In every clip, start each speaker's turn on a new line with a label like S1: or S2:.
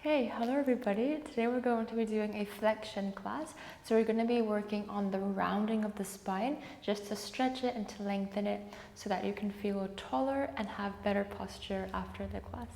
S1: Hey, hello everybody. Today we're going to be doing a flexion class. So we're going to be working on the rounding of the spine just to stretch it and to lengthen it so that you can feel taller and have better posture after the class.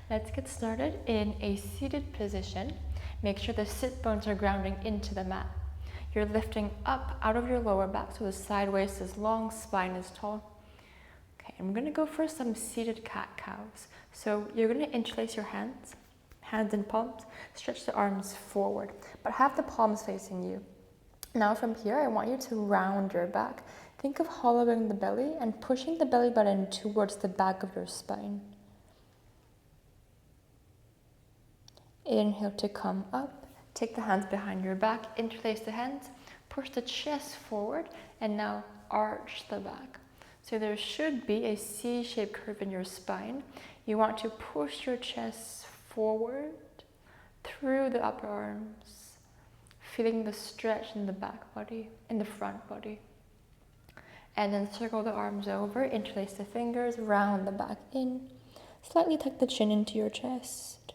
S1: Let's get started in a seated position. Make sure the sit bones are grounding into the mat. You're lifting up out of your lower back so the side waist is long, spine is tall. Okay, I'm going to go for some seated cat-cows. So you're going to interlace your hands and palms, stretch the arms forward, but have the palms facing you. Now from here, I want you to round your back. Think of hollowing the belly and pushing the belly button towards the back of your spine. Inhale to come up, take the hands behind your back, interlace the hands, push the chest forward, and now arch the back. So there should be a C-shaped curve in your spine. You want to push your chest forward through the upper arms, feeling the stretch in the back body, in the front body. And then circle the arms over, interlace the fingers, round the back in, slightly tuck the chin into your chest.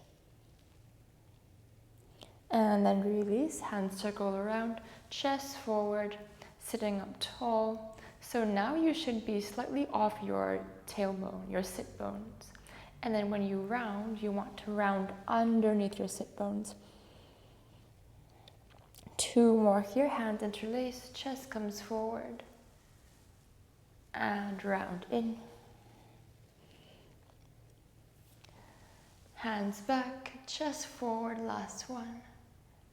S1: And then release, hands circle around, chest forward, sitting up tall. So now you should be slightly off your tailbone, your sit bones. And then when you round, you want to round underneath your sit bones. 2 more here, hands interlace, chest comes forward. And round in. Hands back, chest forward, last one.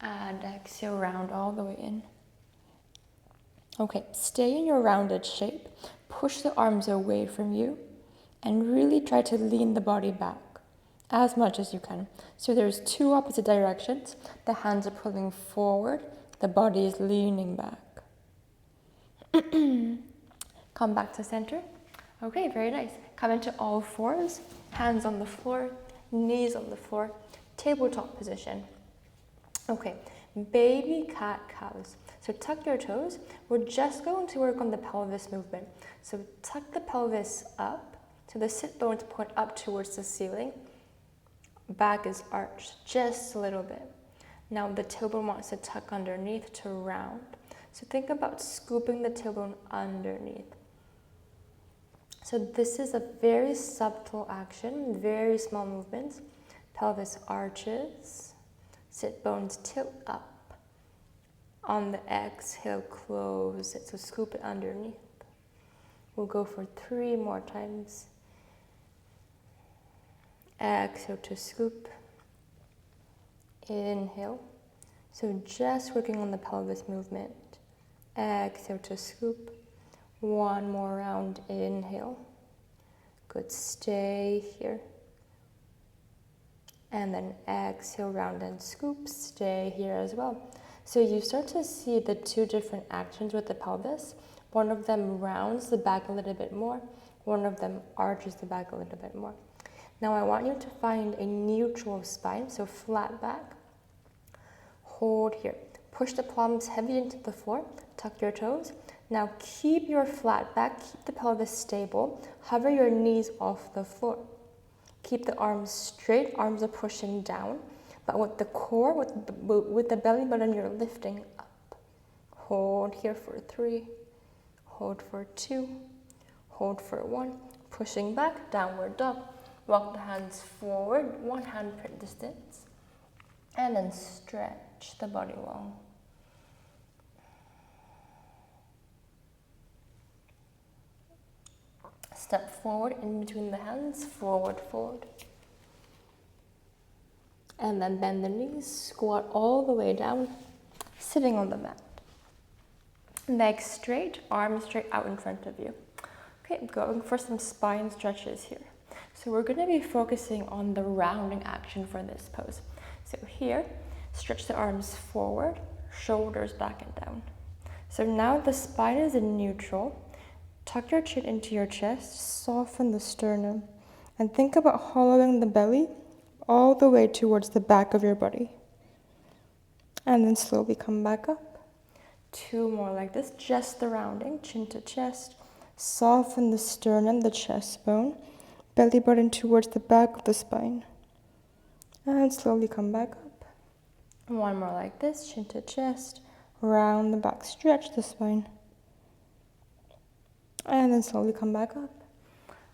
S1: And exhale, round all the way in. Okay, stay in your rounded shape. Push the arms away from you. And really try to lean the body back as much as you can. So there's 2 opposite directions. The hands are pulling forward, the body is leaning back. Come back to center. Okay, very nice. Come into all fours, hands on the floor, knees on the floor, tabletop position. Okay, baby cat-cows. So tuck your toes. We're just going to work on the pelvis movement. So tuck the pelvis up. So the sit bones point up towards the ceiling. Back is arched just a little bit. Now the tailbone wants to tuck underneath to round. So think about scooping the tailbone underneath. So this is a very subtle action, very small movements. Pelvis arches, sit bones tilt up. On the exhale, close it. So scoop it underneath. We'll go for 3 more times. Exhale to scoop. Inhale. So just working on the pelvis movement. Exhale to scoop. 1 more round. Inhale. Good. Stay here. And then exhale, round and scoop. Stay here as well. So you start to see the 2 different actions with the pelvis. One of them rounds the back a little bit more. One of them arches the back a little bit more. Now I want you to find a neutral spine, so flat back. Hold here. Push the palms heavy into the floor. Tuck your toes. Now keep your flat back. Keep the pelvis stable. Hover your knees off the floor. Keep the arms straight. Arms are pushing down. But with the core, with the belly button, you're lifting up. Hold here for 3. Hold for 2. Hold for 1. Pushing back, downward dog. Walk the hands forward, 1 handprint distance, and then stretch the body long. Step forward in between the hands, forward, forward. And then bend the knees, squat all the way down, sitting on the mat. Legs straight, arms straight out in front of you. Okay, going for some spine stretches here. So we're going to be focusing on the rounding action for this pose. So here, stretch the arms forward, shoulders back and down. So now the spine is in neutral. Tuck your chin into your chest, soften the sternum, and think about hollowing the belly all the way towards the back of your body. And then slowly come back up. 2 more like this, just the rounding, chin to chest. Soften the sternum, the chest bone. Belly button towards the back of the spine. And slowly come back up. One more like this, chin to chest, round the back, stretch the spine. And then slowly come back up.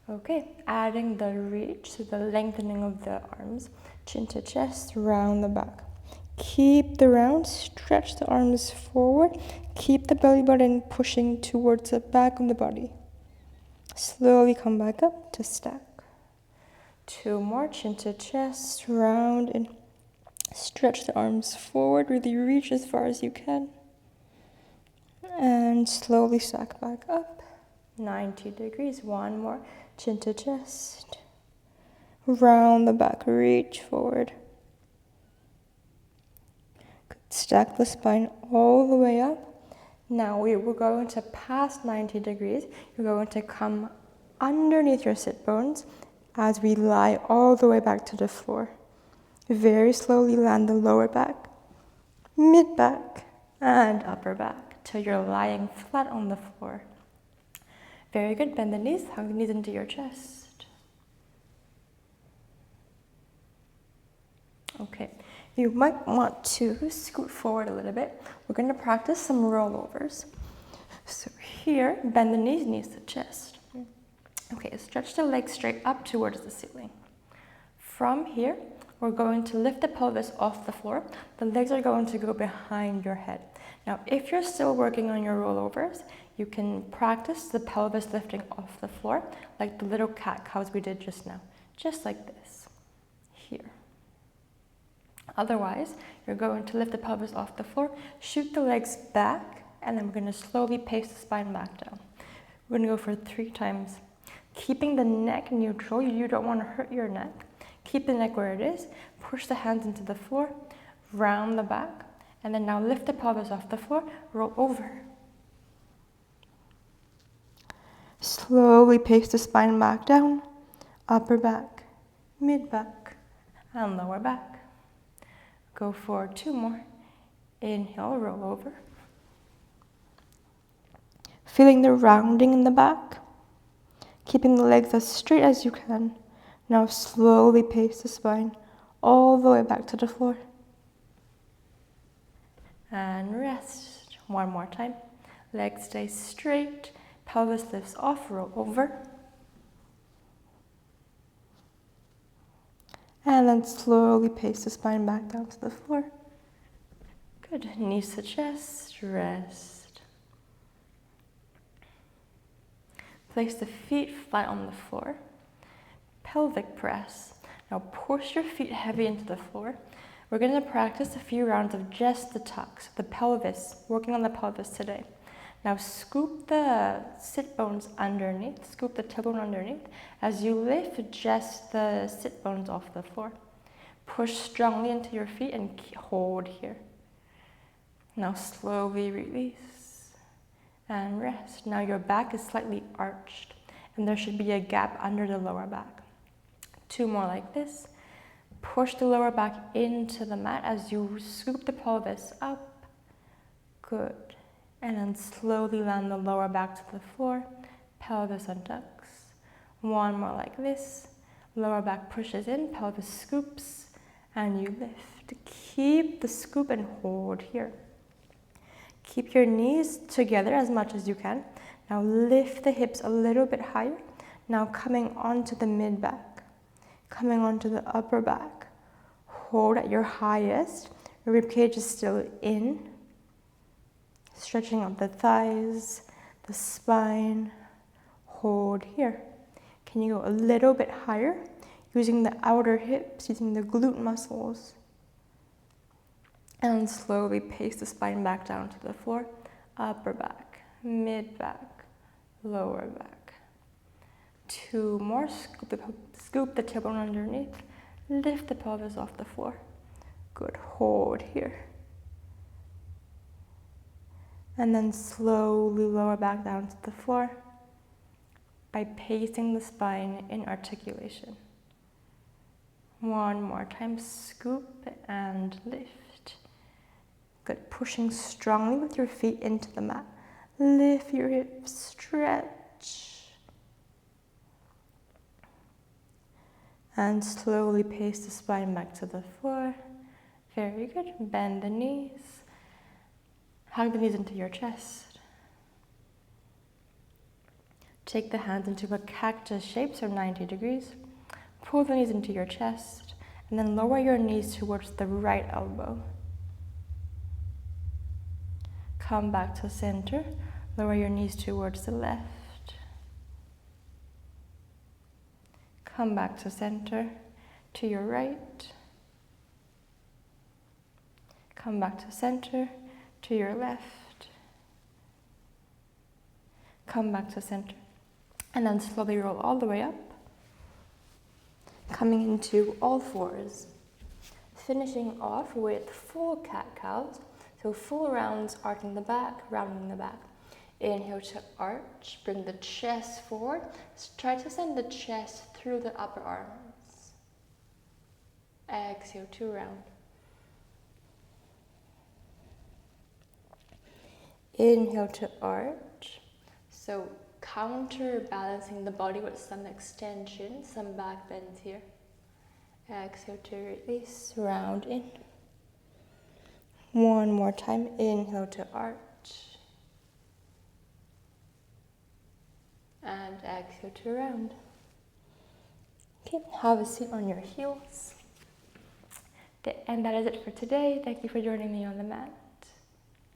S1: Okay, adding the reach, so the lengthening of the arms, chin to chest, round the back. Keep the round, stretch the arms forward, keep the belly button pushing towards the back of the body. Slowly come back up to stack. 2 more, chin to chest, round and stretch the arms forward, really reach as far as you can. And slowly stack back up. 90 degrees, 1 more, chin to chest, round the back, reach forward. Stack the spine all the way up. Now we're going to pass 90 degrees. You're going to come underneath your sit bones as we lie all the way back to the floor. Very slowly land the lower back, mid back, and upper back till you're lying flat on the floor. Very good. Bend the knees, hug the knees into your chest. Okay. You might want to scoot forward a little bit. We're going to practice some rollovers. So here, bend the knees, knees to chest. Okay, stretch the legs straight up towards the ceiling. From here, we're going to lift the pelvis off the floor. The legs are going to go behind your head. Now, if you're still working on your rollovers, you can practice the pelvis lifting off the floor, like the little cat-cows we did just now. Just like this. Here. Otherwise, you're going to lift the pelvis off the floor, shoot the legs back, and then we're going to slowly pace the spine back down. We're going to go for 3 times. Keeping the neck neutral, you don't want to hurt your neck. Keep the neck where it is. Push the hands into the floor, round the back, and then now lift the pelvis off the floor, roll over. Slowly pace the spine back down, upper back, mid back, and lower back. Go for 2 more. Inhale, roll over. Feeling the rounding in the back. Keeping the legs as straight as you can. Now slowly pace the spine all the way back to the floor. And rest. 1 more time. Legs stay straight. Pelvis lifts off, roll over. And then slowly pace the spine back down to the floor. Good. Knees to chest, rest. Place the feet flat on the floor. Pelvic press. Now push your feet heavy into the floor. We're going to practice a few rounds of just the tucks, the pelvis, working on the pelvis today. Now scoop the sit bones underneath, scoop the tailbone underneath as you lift just the sit bones off the floor. Push strongly into your feet and hold here. Now slowly release and rest. Now your back is slightly arched and there should be a gap under the lower back. 2 more like this. Push the lower back into the mat as you scoop the pelvis up. Good. And then slowly land the lower back to the floor, pelvis untucks. 1 more like this. Lower back pushes in, pelvis scoops, and you lift. Keep the scoop and hold here. Keep your knees together as much as you can. Now lift the hips a little bit higher. Now coming onto the mid back, coming onto the upper back. Hold at your highest. Your rib cage is still in. Stretching up the thighs, the spine. Hold here. Can you go a little bit higher? Using the outer hips, using the glute muscles. And slowly pace the spine back down to the floor. Upper back, mid back, lower back. 2 more. Scoop the tailbone underneath. Lift the pelvis off the floor. Good. Hold here. And then slowly lower back down to the floor by pacing the spine in articulation. 1 more time. Scoop and lift. Good. Pushing strongly with your feet into the mat. Lift your hips, stretch. And slowly pace the spine back to the floor. Very good. Bend the knees. Hug the knees into your chest. Take the hands into a cactus shape, so 90 degrees. Pull the knees into your chest, and then lower your knees towards the right elbow. Come back to center. Lower your knees towards the left. Come back to center, to your right. Come back to center, to your left. Come back to center. And then slowly roll all the way up. Coming into all fours. Finishing off with full cat-cows. So full rounds, arching the back, rounding the back. Inhale to arch, bring the chest forward. Try to send the chest through the upper arms. Exhale to round. Inhale to arch. So counterbalancing the body with some extension, some back bends here. Exhale to release, round in. One more time, inhale to arch. And exhale to round. Okay, have a seat on your heels. And that is it for today. Thank you for joining me on the mat.